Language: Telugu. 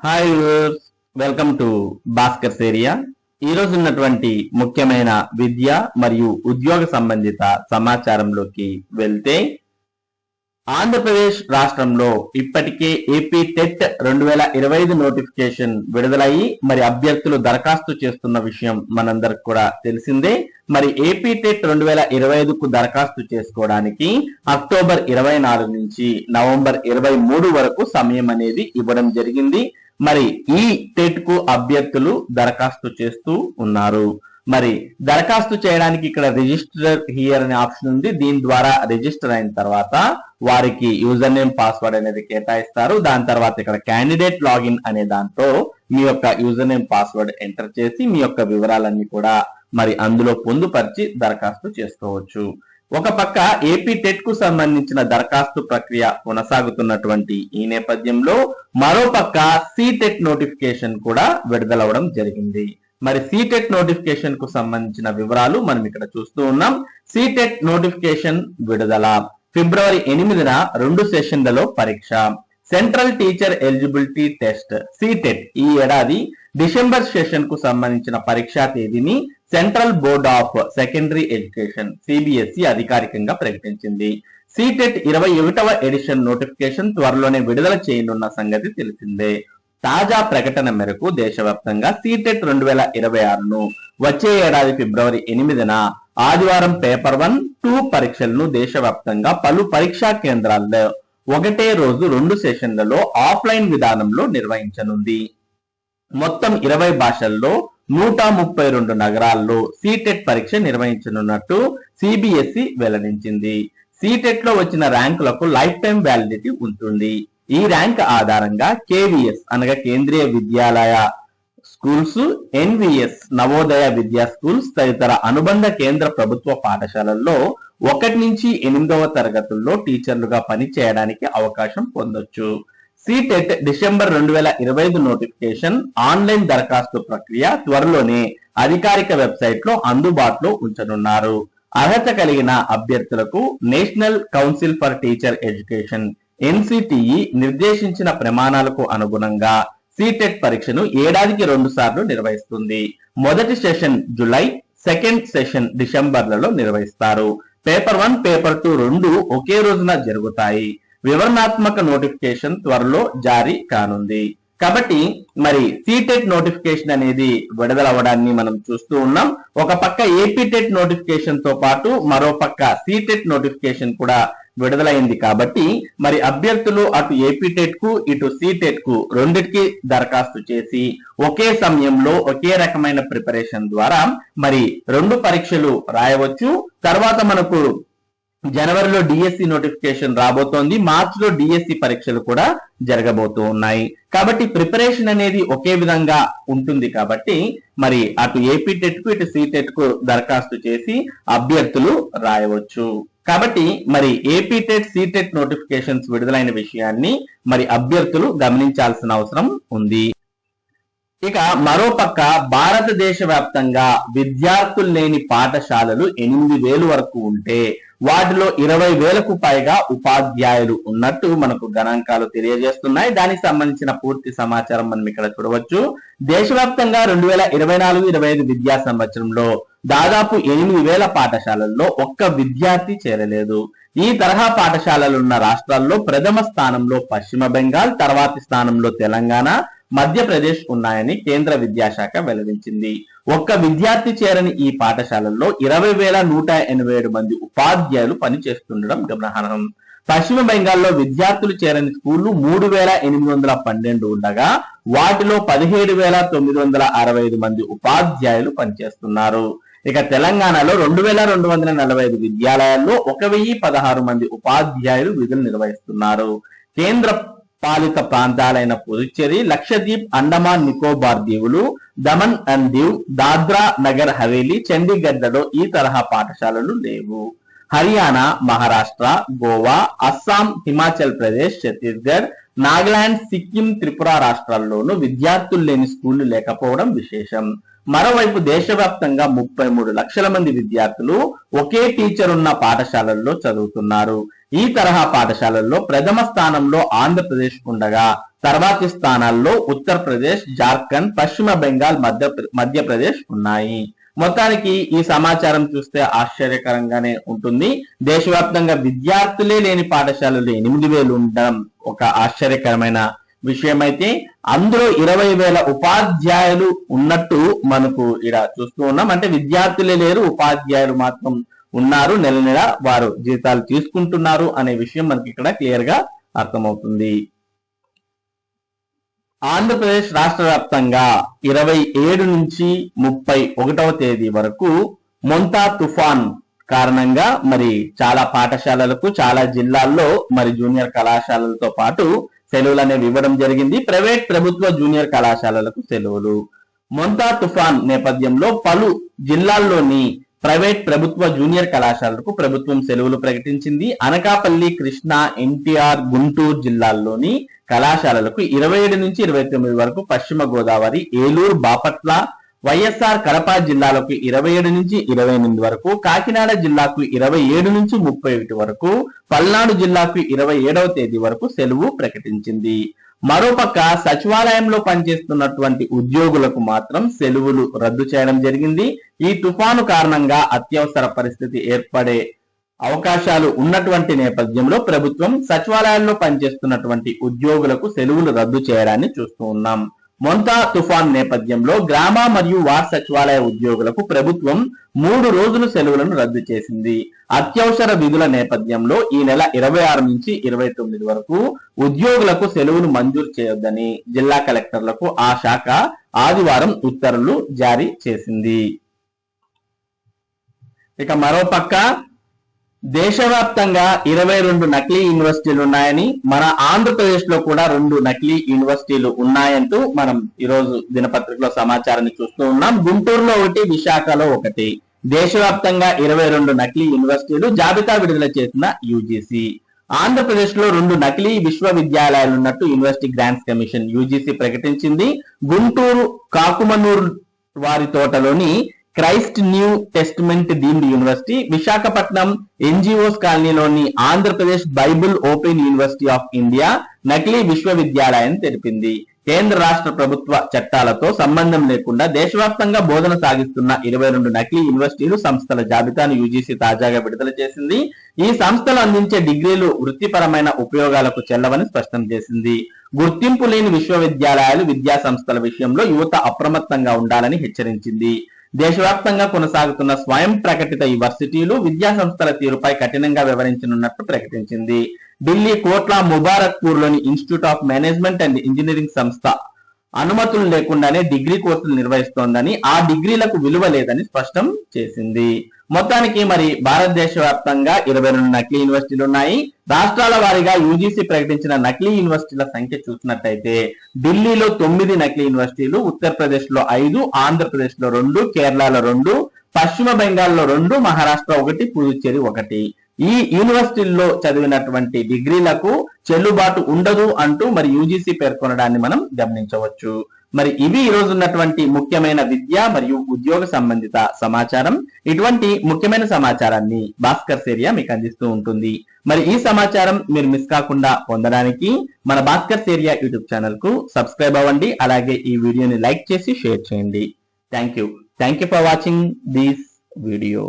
Hi viewers, welcome to Bhaskar's area. ఈ రోజు ఉన్నటువంటి ముఖ్యమైన విద్య మరియు ఉద్యోగ సంబంధిత సమాచారంలోకి వెళ్తే, ఆంధ్రప్రదేశ్ రాష్ట్రంలో ఇప్పటికే ఏపీ టెట్ 2025 నోటిఫికేషన్ విడుదలయ్యి మరి అభ్యర్థులు దరఖాస్తు చేస్తున్న విషయం మనందరికి కూడా తెలిసిందే. మరి ఏపీ టెట్ 2025కు దరఖాస్తు చేసుకోవడానికి అక్టోబర్ 24 నుంచి నవంబర్ 23 వరకు సమయం అనేది ఇవ్వడం జరిగింది. మరి ఈ టెట్ కు అభ్యర్థులు దరఖాస్తు చేస్తూ ఉన్నారు. మరి దరఖాస్తు చేయడానికి ఇక్కడ రిజిస్టర్ హియర్ అనే ఆప్షన్ ఉంది. దీని ద్వారా రిజిస్టర్ అయిన తర్వాత వారికి యూజర్ నేమ్ పాస్వర్డ్ అనేది కేటాయిస్తారు. దాని తర్వాత ఇక్కడ క్యాండిడేట్ లాగిన్ అనే దాంట్లో మీ యొక్క యూజర్ నేమ్ పాస్వర్డ్ ఎంటర్ చేసి మీ యొక్క వివరాలన్నీ కూడా మరి అందులో పొందుపరిచి దరఖాస్తు చేసుకోవచ్చు. ఒక పక్క ఏపీ టెట్ కు సంబంధించిన దరఖాస్తు ప్రక్రియ కొనసాగుతున్నటువంటి ఈ నేపథ్యంలో మరో పక్క సీటెట్ నోటిఫికేషన్ కూడా విడుదలవడం జరిగింది. మరి సీటెట్ నోటిఫికేషన్ కు సంబంధించిన వివరాలు మనం ఇక్కడ చూస్తూ ఉన్నాం. సీటెట్ నోటిఫికేషన్ విడుదల ఫిబ్రవరి 8న 2 సెషన్లలో పరీక్ష. Central teacher eligibility test CTET ఈ ఏడాది డిసెంబర్ సెషన్ కు సంబంధించిన పరీక్షా తేదీని central board of secondary education CBSE అధికారికంగా ప్రకటించింది. సీటెట్ 21వ ఎడిషన్ నోటిఫికేషన్ త్వరలోనే విడుదల చేయనున్న సంగతి తెలిసిందే. తాజా ప్రకటన మేరకు దేశవ్యాప్తంగా సీటెట్ 2026ను వచ్చే ఏడాది ఫిబ్రవరి 8న ఆదివారం పేపర్ 1, 2 పరీక్షలను దేశవ్యాప్తంగా పలు పరీక్షా కేంద్రాల్లో ఒకటే రోజు 2 సెషన్లలో ఆఫ్లైన్ విధానంలో నిర్వహించనుంది. మొత్తం 20 భాషల్లో 132 నగరాల్లో సీటెట్ పరీక్ష నిర్వహించనున్నట్టు సిబిఎస్ఈ వెల్లడించింది. సీటెట్ లో వచ్చిన ర్యాంకులకు లైఫ్ టైం వ్యాలిడిటీ ఉంటుంది. ఈ ర్యాంక్ ఆధారంగా కేవీఎస్ అనగా కేంద్రీయ విద్యాలయ స్కూల్స్, ఎన్విఎస్ నవోదయ విద్యా స్కూల్స్ తదితర అనుబంధ కేంద్ర ప్రభుత్వ పాఠశాలల్లో 1 నుంచి 8వ తరగతుల్లో టీచర్లుగా పనిచేయడానికి అవకాశం పొందొచ్చు. సీటెట్ డిసెంబర్ 2025 నోటిఫికేషన్ ఆన్లైన్ దరఖాస్తు ప్రక్రియ త్వరలోనే అధికారిక వెబ్సైట్ లో అందుబాటులో ఉంచనున్నారు. అర్హత కలిగిన అభ్యర్థులకు national council for teacher education NCTE నిర్దేశించిన ప్రమాణాలకు అనుగుణంగా సీటెట్ పరీక్షను ఏడాదికి 2 సార్లు నిర్వహిస్తుంది. మొదటి సెషన్ జూలై, సెకండ్ సెషన్ డిసెంబర్లలో నిర్వహిస్తారు. పేపర్ 1, పేపర్ 2 రెండు ఒకే రోజున జరుగుతాయి. వివరణాత్మక నోటిఫికేషన్ త్వరలో జారీ కానుంది. కాబట్టి మరి సీటెట్ నోటిఫికేషన్ అనేది విడుదలవ్వడాన్ని మనం చూస్తూ ఉన్నాం. ఒక పక్క ఏపీ టెట్ నోటిఫికేషన్ తో పాటు మరో పక్క సీటెట్ నోటిఫికేషన్ కూడా విడుదలైంది. కాబట్టి మరి అభ్యర్థులు అటు ఏపీ టెట్ కు ఇటు సీటెట్ కు రెండిటికి దరఖాస్తు చేసి ఒకే సమయంలో ఒకే రకమైన ప్రిపరేషన్ ద్వారా మరి 2 పరీక్షలు రాయవచ్చు. తర్వాత మనకు జనవరిలో డిఎస్సి నోటిఫికేషన్ రాబోతోంది. మార్చిలో డిఎస్సి పరీక్షలు కూడా జరగబోతూ ఉన్నాయి. కాబట్టి ప్రిపరేషన్ అనేది ఒకే విధంగా ఉంటుంది. కాబట్టి మరి అటు ఏపీ టెట్ కు ఇటు సీటెట్ కు దరఖాస్తు చేసి అభ్యర్థులు రాయవచ్చు. కాబట్టి మరి ఏపీ టెట్, సీటెట్ నోటిఫికేషన్స్ విడుదలైన విషయాన్ని మరి అభ్యర్థులు గమనించాల్సిన అవసరం ఉంది. ఇక మరోపక్క భారతదేశ వ్యాప్తంగా విద్యార్థులు లేని పాఠశాలలు 8,000 వరకు ఉంటే వాటిలో 20,000కు పైగా ఉపాధ్యాయులు ఉన్నట్టు మనకు గణాంకాలు తెలియజేస్తున్నాయి. దానికి సంబంధించిన పూర్తి సమాచారం మనం ఇక్కడ చూడవచ్చు. దేశవ్యాప్తంగా 2024-25 విద్యా సంవత్సరంలో దాదాపు 8,000 పాఠశాలల్లో ఒక్క విద్యార్థి చేరలేదు. ఈ తరహా పాఠశాలలున్న రాష్ట్రాల్లో ప్రథమ స్థానంలో పశ్చిమ బెంగాల్, తర్వాతి స్థానంలో తెలంగాణ, మధ్యప్రదేశ్ ఉన్నాయని కేంద్ర విద్యాశాఖ వెల్లడించింది. ఒక్క విద్యార్థి చేరని ఈ పాఠశాలల్లో 20,187 మంది ఉపాధ్యాయులు పనిచేస్తుండడం గమనార్హం. పశ్చిమ బెంగాల్లో విద్యార్థులు చేరని స్కూళ్లు 3,812 ఉండగా వాటిలో 17,965 మంది ఉపాధ్యాయులు పనిచేస్తున్నారు. ఇక తెలంగాణలో 2,245 విద్యాలయాల్లో 1,016 మంది ఉపాధ్యాయులు విధులు నిర్వహిస్తున్నారు. కేంద్ర పాలిత ప్రాంతాలైన పుదుచ్చేరి, లక్షద్వీప్, అండమాన్ నికోబార్ దీవులు, దమన్ అండ్ దీవ్, దాద్రా నగర్ హవేలీ, చండీగఢ్లలో ఈ తరహా పాఠశాలలు లేవు. హర్యానా, మహారాష్ట్ర, గోవా, అస్సాం, హిమాచల్ ప్రదేశ్, ఛత్తీస్గఢ్, నాగాలాండ్, సిక్కిం, త్రిపుర రాష్ట్రాల్లోనూ విద్యార్థులు లేని స్కూళ్లు లేకపోవడం విశేషం. మరోవైపు దేశవ్యాప్తంగా 33 లక్షల మంది విద్యార్థులు ఒకే టీచర్ ఉన్న పాఠశాలల్లో చదువుతున్నారు. ఈ తరహా పాఠశాలల్లో ప్రథమ స్థానంలో ఆంధ్రప్రదేశ్ ఉండగా తర్వాతి స్థానాల్లో ఉత్తరప్రదేశ్, జార్ఖండ్, పశ్చిమ బెంగాల్, మధ్యప్రదేశ్ ఉన్నాయి. మొత్తానికి ఈ సమాచారం చూస్తే ఆశ్చర్యకరంగానే ఉంటుంది. దేశవ్యాప్తంగా విద్యార్థులే లేని పాఠశాలలు 8,000 ఉండడం ఒక ఆశ్చర్యకరమైన విషయం అయితే, అందులో 20,000 ఉపాధ్యాయులు ఉన్నట్టు మనకు ఇక్కడ చూస్తూ ఉన్నాం. అంటే విద్యార్థులే లేరు, ఉపాధ్యాయులు మాత్రం ఉన్నారు, నెల నెల వారు జీతాలు తీసుకుంటున్నారు అనే విషయం మనకి ఇక్కడ క్లియర్ గా అర్థమవుతుంది. ఆంధ్రప్రదేశ్ రాష్ట్ర వ్యాప్తంగా 27 నుంచి 31వ తేదీ వరకు మొంతా తుఫాన్ కారణంగా మరి చాలా పాఠశాలలకు, చాలా జిల్లాల్లో మరి జూనియర్ కళాశాలలతో పాటు సెలవులు అనేవి ఇవ్వడం జరిగింది. ప్రైవేట్, ప్రభుత్వ జూనియర్ కళాశాలలకు సెలవులు. మొంతా తుఫాన్ నేపథ్యంలో పలు జిల్లాల్లోని ప్రైవేట్, ప్రభుత్వ జూనియర్ కళాశాలలకు ప్రభుత్వం సెలవులు ప్రకటించింది. అనకాపల్లి, కృష్ణా, ఎన్టీఆర్, గుంటూరు జిల్లాల్లోని కళాశాలలకు 27 నుంచి 29 వరకు, పశ్చిమ గోదావరి, ఏలూరు, బాపట్ల, వైఎస్ఆర్ కడప జిల్లాలకు 27 నుంచి 28 వరకు, కాకినాడ జిల్లాకు 27 నుంచి 31 వరకు, పల్నాడు జిల్లాకు 27వ తేదీ వరకు సెలవు ప్రకటించింది. మరోపక్క సచివాలయంలో పనిచేస్తున్నటువంటి ఉద్యోగులకు మాత్రం సెలవులు రద్దు చేయడం జరిగింది. ఈ తుఫాను కారణంగా అత్యవసర పరిస్థితి ఏర్పడే అవకాశాలు ఉన్నటువంటి నేపథ్యంలో ప్రభుత్వం సచివాలయాల్లో పనిచేస్తున్నటువంటి ఉద్యోగులకు సెలవులు రద్దు చేయడాన్ని చూస్తూ ఉన్నాం. మొంతా తుఫాన్ నేపథ్యంలో గ్రామ మరియు వార్డ్ సచివాలయ ఉద్యోగులకు ప్రభుత్వం 3 రోజులు సెలవులను రద్దు చేసింది. అత్యవసర విధుల నేపథ్యంలో ఈ నెల 26 నుంచి 29 వరకు ఉద్యోగులకు సెలవులు మంజూరు చేయొద్దని జిల్లా కలెక్టర్లకు ఆ శాఖ ఆదివారం ఉత్తర్వులు జారీ చేసింది. ఇక మరోపక్క దేశవ్యాప్తంగా 22 నకిలీ యూనివర్సిటీలు ఉన్నాయని, మన ఆంధ్రప్రదేశ్ లో కూడా 2 నకిలీ యూనివర్సిటీలు ఉన్నాయంటూ మనం ఈరోజు దినపత్రికలో సమాచారాన్ని చూస్తూ ఉన్నాం. గుంటూరులో 1, విశాఖలో 1. దేశవ్యాప్తంగా 22 నకిలీ యూనివర్సిటీలు జాబితా విడుదల చేసిన యూజీసీ. ఆంధ్రప్రదేశ్ లో 2 నకిలీ విశ్వవిద్యాలయాలు ఉన్నట్టు యూనివర్సిటీ గ్రాంట్స్ కమిషన్ యూజీసీ ప్రకటించింది. గుంటూరు కాకుమనూరు వారి తోటలోని Christ New Testament deemed university, Visakhapatnam NGOs కాలనీలోని Andhra Pradesh Bible open university of India నకిలీ విశ్వవిద్యాలయం తెలిపింది. కేంద్ర రాష్ట్ర ప్రభుత్వ చట్టాలతో సంబంధం లేకుండా దేశవ్యాప్తంగా బోధన సాగిస్తున్న 22 నకిలీ యూనివర్సిటీలు, సంస్థల జాబితాను యూజీసీ తాజాగా విడుదల చేసింది. ఈ సంస్థలు అందించే డిగ్రీలు వృత్తిపరమైన ఉపయోగాలకు చెల్లవని స్పష్టం చేసింది. గుర్తింపు లేని విశ్వవిద్యాలయాలు, విద్యా సంస్థల విషయంలో యువత అప్రమత్తంగా ఉండాలని హెచ్చరించింది. దేశవ్యాప్తంగా కొనసాగుతున్న స్వయం ప్రకటిత యూనివర్సిటీలు, విద్యా సంస్థల తీరుపై కఠినంగా వివరించనున్నట్టు ప్రకటించింది. ఢిల్లీ కోట్లా ముబారక్పూర్ లోని institute of management and engineering సంస్థ అనుమతులు లేకుండానే డిగ్రీ కోర్సులు నిర్వహిస్తోందని, ఆ డిగ్రీలకు విలువ లేదని స్పష్టం చేసింది. మొత్తానికి మరి భారతదేశ వ్యాప్తంగా 22 నకిలీ యూనివర్సిటీలు ఉన్నాయి. రాష్ట్రాల వారీగా యూజీసీ ప్రకటించిన నకిలీ యూనివర్సిటీల సంఖ్య చూసినట్టయితే ఢిల్లీలో 9 నకిలీ యూనివర్సిటీలు, ఉత్తరప్రదేశ్ లో 5, ఆంధ్రప్రదేశ్ లో 2, కేరళలో 2, పశ్చిమ బెంగాల్లో 2, మహారాష్ట్ర 1, పుదుచ్చేరి 1. ఈ యూనివర్సిటీల్లో చదివినటువంటి డిగ్రీలకు చెల్లుబాటు ఉండదు అంటూ మరి యూజీసీ పేర్కొనడాన్ని మనం గమనించవచ్చు. మరి ఇవి ఈ రోజు ఉన్నటువంటి ముఖ్యమైన విద్య మరియు ఉద్యోగ సంబంధిత సమాచారం. ఇటువంటి ముఖ్యమైన సమాచారాన్ని భాస్కర్ సేరియా మీకు అందిస్తూ ఉంటుంది. మరి ఈ సమాచారం మీరు మిస్ కాకుండా పొందడానికి మన భాస్కర్ సేరియా యూట్యూబ్ ఛానల్ కు సబ్స్క్రైబ్ అవ్వండి. అలాగే ఈ వీడియోని లైక్ చేసి షేర్ చేయండి. Thank you for watching this video.